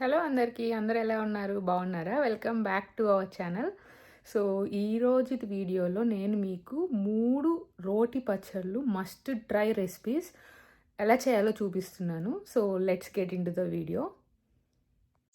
Hello అందరికీ అందరూ ఎలా ఉన్నారు బాగున్నారా welcome back to our channel. So ఈరోజు వీడియోలో నేను మీకు 3 రోటి పచ్చళ్ళు మస్ట్ ట్రై రెసిపీస్ ఎలా చేయాలో చూపిస్తున్నాను. So let's get in to the video.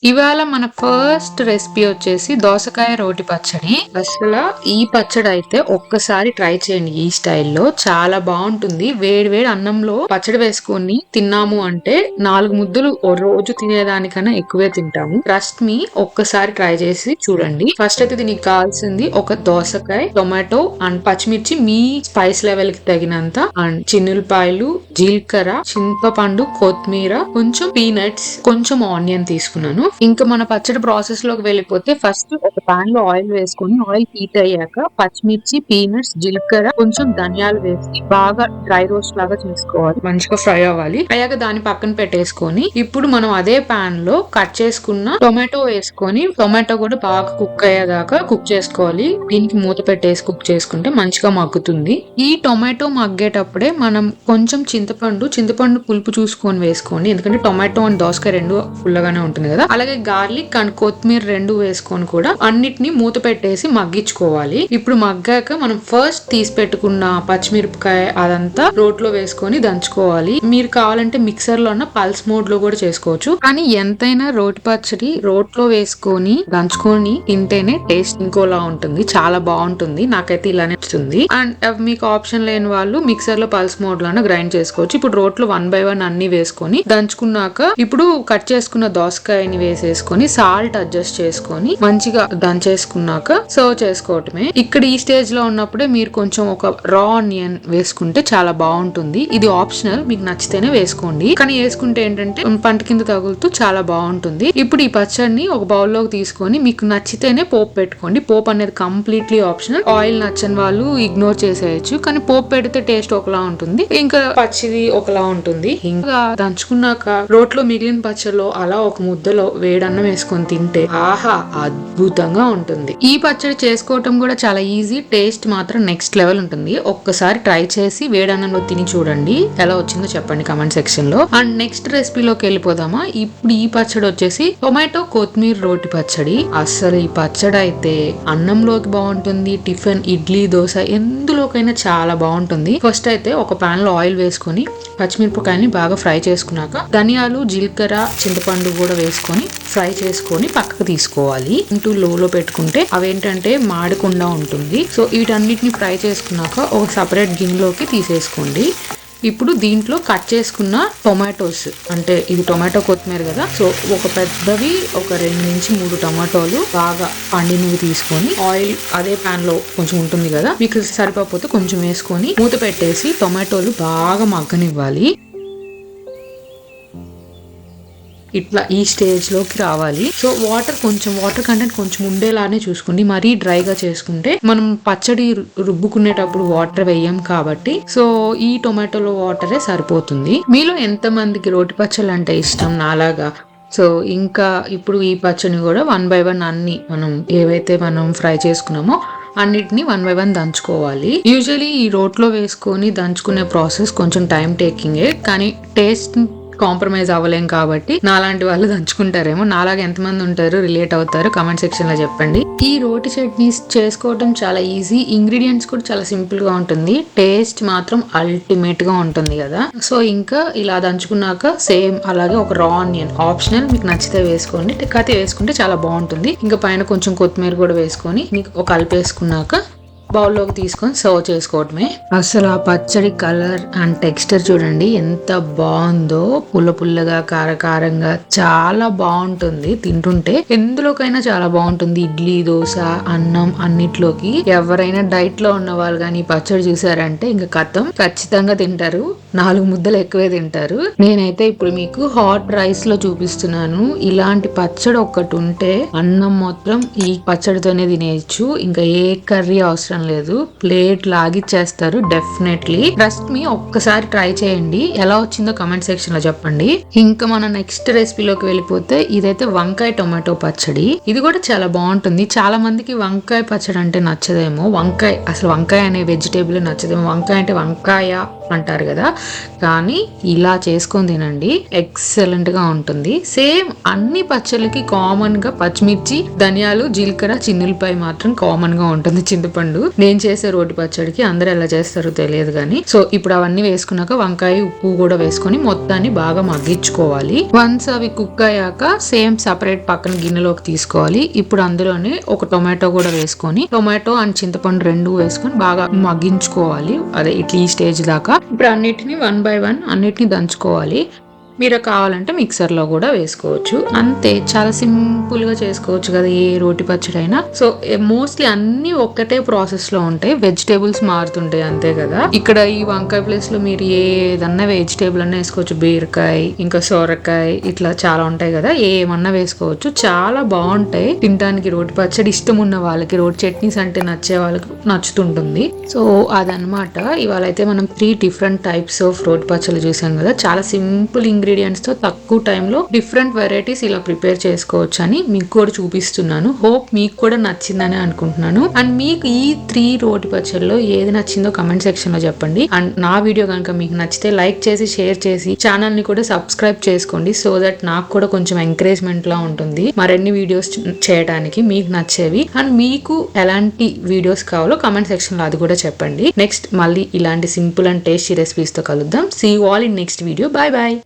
ఇవాళ మన ఫస్ట్ రెసిపీ వచ్చేసి దోసకాయ రోటి పచ్చడి. అసలు ఈ పచ్చడి అయితే ఒక్కసారి ట్రై చేయండి. ఈ స్టైల్లో చాలా బాగుంటుంది. వేడి వేడి అన్నంలో పచ్చడి వేసుకొని తిన్నాము అంటే 4 ముద్దలు ఓ రోజు తినేదానికన్నా ఎక్కువే తింటాము. ట్రస్ట్ మీ, ఒక్కసారి ట్రై చేసి చూడండి. ఫస్ట్ అయితే దీనికి కావాల్సింది ఒక దోసకాయ, టొమాటో అండ్ పచ్చిమిర్చి మీ స్పైస్ లెవెల్ కి తగినంత, అండ్ చిన్నులపాయలు, జీలకర్ర, చింతపండు, కొత్తిమీర, కొంచెం పీనట్స్, కొంచెం ఆనియన్ తీసుకున్నాను. ఇంకా మన పచ్చడి ప్రాసెస్ లోకి వెళ్ళిపోతే ఫస్ట్ ఒక పాన్ లో ఆయిల్ వేసుకొని ఆయిల్ హీట్ అయ్యాక పచ్చిమిర్చి, పీనట్స్, జీలకర్ర, కొంచెం ధనియాలు వేసి బాగా డ్రై రోస్ట్ లాగా చేసుకోవాలి. మంచిగా ఫ్రై అవ్వాలి. అయ్యాక దాన్ని పక్కన పెట్టేసుకొని ఇప్పుడు మనం అదే పాన్ లో కట్ చేసుకున్న టొమాటో వేసుకొని టొమాటో కూడా బాగా కుక్ అయ్యేదాకా కుక్ చేసుకోవాలి. దీనికి మూత పెట్టేసి కుక్ చేసుకుంటే మంచిగా మగ్గుతుంది. ఈ టొమాటో మగ్గేటప్పుడే మనం కొంచెం చింతపండు పులుపు చూసుకొని వేసుకోండి. ఎందుకంటే టొమాటో అండ్ దోసకాయ రెండు పుల్లగానే ఉంటుంది కదా. అలాగే గార్లిక్ అండ్ కొత్తిమీర రెండు వేసుకొని కూడా అన్నిటిని మూత పెట్టేసి మగ్గించుకోవాలి. ఇప్పుడు మగ్గాక మనం ఫస్ట్ తీసి పెట్టుకున్న పచ్చిమిరపకాయ అదంతా రోట్లో వేసుకొని దంచుకోవాలి. మీరు కావాలంటే మిక్సర్ లో పల్స్ మోడ్ లో కూడా చేసుకోవచ్చు. కానీ ఎంతైనా రోటి పచ్చడి రోట్లో వేసుకొని దంచుకొని తింటేనే టేస్ట్ ఇంకోలా ఉంటుంది. చాలా బాగుంటుంది. నాకైతే ఇలానే వస్తుంది. అండ్ మీకు ఆప్షన్ లేని వాళ్ళు మిక్సర్ లో పల్స్ మోడ్ లోనే గ్రైండ్ చేసుకోవచ్చు. ఇప్పుడు రోట్లో 1 by 1 అన్ని వేసుకొని దంచుకున్నాక ఇప్పుడు కట్ చేసుకున్న దోసకాయని వేసేసుకొని సాల్ట్ అడ్జస్ట్ చేసుకొని మంచిగా దంచేసుకున్నాక సర్వ్ చేసుకోవటమే. ఇక్కడ ఈ స్టేజ్ లో ఉన్నప్పుడే మీరు కొంచెం ఒక రా ఆనియన్ వేసుకుంటే చాలా బాగుంటుంది. ఇది ఆప్షనల్, మీకు నచ్చితేనే వేసుకోండి. కానీ వేసుకుంటే ఏంటంటే పంట కింద తగులుతూ చాలా బాగుంటుంది. ఇప్పుడు ఈ పచ్చడిని ఒక బౌల్లోకి తీసుకొని మీకు నచ్చితేనే పోపు పెట్టుకోండి. పోపు అనేది కంప్లీట్లీ ఆప్షనల్. ఆయిల్ నచ్చని వాళ్ళు ఇగ్నోర్ చేసేయచ్చు. కానీ పోపు పెడితే టేస్ట్ ఒకలా ఉంటుంది, ఇంకా పచ్చిది ఒకలా ఉంటుంది. ఇంకా దంచుకున్నాక రోట్లో మిగిలిన పచ్చడిలో అలా ఒక ముద్దలో వేడన్నం వేసుకొని తింటే ఆహా అద్భుతంగా ఉంటుంది. ఈ పచ్చడి చేసుకోవటం కూడా చాలా ఈజీ. టేస్ట్ మాత్రం నెక్స్ట్ లెవెల్ ఉంటుంది. ఒక్కసారి ట్రై చేసి వేడన్నంలో తిని చూడండి. ఎలా వచ్చిందో చెప్పండి కమెంట్ సెక్షన్ లో. అండ్ నెక్స్ట్ రెసిపీలోకి వెళ్ళిపోదామా. ఇప్పుడు ఈ పచ్చడి వచ్చేసి టొమాటో కొత్తిమీర రోటి పచ్చడి. అసలు ఈ పచ్చడి అయితే అన్నంలోకి బాగుంటుంది, టిఫిన్, ఇడ్లీ, దోశ ఎందులోకైనా చాలా బాగుంటుంది. ఫస్ట్ అయితే ఒక పాన్ లో ఆయిల్ వేసుకొని పచ్చిమిరపకాయని బాగా ఫ్రై చేసుకున్నాక ధనియాలు, జీలకర్ర, చింతపండు కూడా వేసుకొని ఫ్రై చేసుకొని పక్కకు తీసుకోవాలి. ఇంటూ లోలో పెట్టుకుంటే అవేంటంటే మాడకుండా ఉంటుంది. సో వీటన్నిటిని ఫ్రై చేసుకున్నాక ఒక సపరేట్ గిన్నెలోకి తీసేసుకోండి. ఇప్పుడు దీంట్లో కట్ చేసుకున్న టొమాటోస్, అంటే ఇది టొమాటో కొత్తిమీర కదా, సో ఒక పెద్దవి ఒక 2 నుంచి 3 టొమాటోలు బాగా పండినవి తీసుకొని ఆయిల్ అదే పాన్ లో కొంచెం ఉంటుంది కదా, మీకు సరిపోతే కొంచెం వేసుకొని మూత పెట్టేసి టొమాటోలు బాగా మగ్గనివ్వాలి. ఇట్లా ఈ స్టేజ్ లోకి రావాలి. సో వాటర్ కంటెంట్ కొంచెం ఉండేలానే చూసుకోండి. మరీ డ్రైగా చేసుకుంటే మనం పచ్చడి రుబ్బుకునేటప్పుడు వాటర్ వేయం కాబట్టి సో ఈ టొమాటోలో వాటరే సరిపోతుంది. మీలో ఎంత మందికి రోటి పచ్చళ్ళు అంటే ఇష్టం నాలాగా? సో ఇంకా ఇప్పుడు ఈ పచ్చడిని కూడా 1 by 1 అన్ని మనం ఏవైతే మనం ఫ్రై చేసుకున్నామో అన్నిటిని 1 by 1 దంచుకోవాలి. యూజువలీ ఈ రోట్లో వేసుకొని దంచుకునే ప్రాసెస్ కొంచెం టైం టేకింగే, కానీ టేస్ట్ కాంప్రమైజ్ అవ్వలేం కాబట్టి నాలాంటి వాళ్ళు దంచుకుంటారేమో. నాలాగా ఎంతమంది ఉంటారు, రిలేట్ అవుతారు, కమెంట్ సెక్షన్ లో చెప్పండి. ఈ రోటి చట్నీస్ చేసుకోవడం చాలా ఈజీ. ఇంగ్రీడియంట్స్ కూడా చాలా సింపుల్ గా ఉంటుంది. టేస్ట్ మాత్రం అల్టిమేట్ గా ఉంటుంది కదా. సో ఇంకా ఇలా దంచుకున్నాక సేమ్ అలాగే ఒక రా ఆనియన్ ఆప్షనల్, మీకు నచ్చితే వేసుకోండి, కాకపోతే వేసుకుంటే చాలా బాగుంటుంది. ఇంకా పైన కొంచెం కొత్తిమీర కూడా వేసుకొని మీకు కలిపేసుకున్నాక బౌల్లోకి తీసుకొని సర్వ్ చేసుకోవటమే. అసలు ఆ పచ్చడి కలర్ అండ్ టెక్స్చర్ చూడండి ఎంత బాగుందో. పుల్లగా కారంగా చాలా బాగుంటుంది. తింటుంటే ఎందులోకైనా చాలా బాగుంటుంది. ఇడ్లీ, దోశ, అన్నం అన్నిట్లోకి. ఎవరైనా డైట్ లో ఉన్న వాళ్ళు కానీ పచ్చడి చూసారంటే ఇంకా కథం ఖచ్చితంగా తింటారు. 4 ముద్దలు ఎక్కువే తింటారు. నేనైతే ఇప్పుడు మీకు హాట్ రైస్ లో చూపిస్తున్నాను. ఇలాంటి పచ్చడి ఒక్కటి ఉంటే అన్నం మొత్తం ఈ పచ్చడితోనే తినేయచ్చు. ఇంకా ఏ కర్రీ అవసరం లేదు. ప్లేట్ లాగిచ్చేస్తారు డెఫినెట్లీ. ట్రస్ట్ మీ, ఒక్కసారి ట్రై చేయండి. ఎలా వచ్చిందో కమెంట్ సెక్షన్ లో చెప్పండి. ఇంకా మన నెక్స్ట్ రెసిపీలోకి వెళ్ళిపోతే ఇదైతే వంకాయ టొమాటో పచ్చడి. ఇది కూడా చాలా బాగుంటుంది. చాలా మందికి వంకాయ పచ్చడి అంటే నచ్చదేమో. వంకాయ అనే వెజిటేబుల్ నచ్చదేమో. వంకాయ అంటే వంకాయ అంటారు కదా, కానీ ఇలా చేసుకొని తినండి, ఎక్సలెంట్గా ఉంటుంది. సేమ్ అన్ని పచ్చళ్ళకి కామన్గా పచ్చిమిర్చి, ధనియాలు, జీలకర్ర, చిన్నులపాయ మాత్రం కామన్గా ఉంటుంది. చింతపండు నేను చేసే రోటి పచ్చడికి అందరు ఎలా చేస్తారో తెలియదు కానీ. సో ఇప్పుడు అవన్నీ వేసుకున్నాక వంకాయ, ఉప్పు కూడా వేసుకొని మొత్తాన్ని బాగా మగ్గించుకోవాలి. వన్స్ అవి కుక్ అయ్యాక సేమ్ సపరేట్ పక్కన గిన్నెలోకి తీసుకోవాలి. ఇప్పుడు అందులోనే ఒక టొమాటో కూడా వేసుకొని, టొమాటో అండ్ చింతపండు రెండు వేసుకొని బాగా మగ్గించుకోవాలి. అదే ఇట్లా ఈ స్టేజ్ దాకా. ఇప్పుడు అన్నిటిని 1 by 1 అన్నిటిని దంచుకోవాలి. మీరు కావాలంటే మిక్సర్లో కూడా వేసుకోవచ్చు. అంతే, చాలా సింపుల్గా చేసుకోవచ్చు కదా ఏ రోటి పచ్చడి అయినా. సో మోస్ట్లీ అన్ని ఒక్కటే ప్రాసెస్లో ఉంటాయి, వెజిటేబుల్స్ మారుతుంటాయి అంతే కదా. ఇక్కడ ఈ వంకాయ ప్లేస్లో మీరు ఏదన్నా వెజిటేబుల్ అన్నా వేసుకోవచ్చు. బీరకాయ, ఇంకా సొరకాయ, ఇట్లా చాలా ఉంటాయి కదా, ఏమన్నా వేసుకోవచ్చు. చాలా బాగుంటాయి తినడానికి రోటి పచ్చడి. ఇష్టం ఉన్న వాళ్ళకి, రోటి చట్నీస్ అంటే నచ్చే వాళ్ళకి నచ్చుతుంటుంది. సో అదనమాట. ఇవాళ అయితే మనం 3 different types ఆఫ్ రోటి పచ్చళ్ళు చూసాం కదా. చాలా సింపుల్ ఇంగ్రీడియంట్స్ తో తక్కువ టైంలో డిఫరెంట్ వెరైటీస్ ఇలా ప్రిపేర్ చేసుకోవచ్చు అని మీకు కూడా చూపిస్తున్నాను. హోప్ మీకు కూడా నచ్చిందని అనుకుంటున్నాను. అండ్ మీకు ఈ 3 రోటి పచ్చళ్ళలో ఏది నచ్చిందో కమెంట్ సెక్షన్ లో చెప్పండి. అండ్ నా వీడియో కనుక మీకు నచ్చితే లైక్ చేసి, షేర్ చేసి, ఛానల్ ని కూడా సబ్స్క్రైబ్ చేసుకోండి. సో దట్ నాకు కూడా కొంచెం ఎంకరేజ్మెంట్ లా ఉంటుంది మరిన్ని వీడియోస్ చేయడానికి మీకు నచ్చేవి. అండ్ మీకు ఎలాంటి వీడియోస్ కావాలో కమెంట్ సెక్షన్ లో అది కూడా చెప్పండి. నెక్స్ట్ మళ్ళీ ఇలాంటి సింపుల్ అండ్ టేస్టీ రెసిపీస్ తో కలుద్దాం. See you all in next video. Bye bye.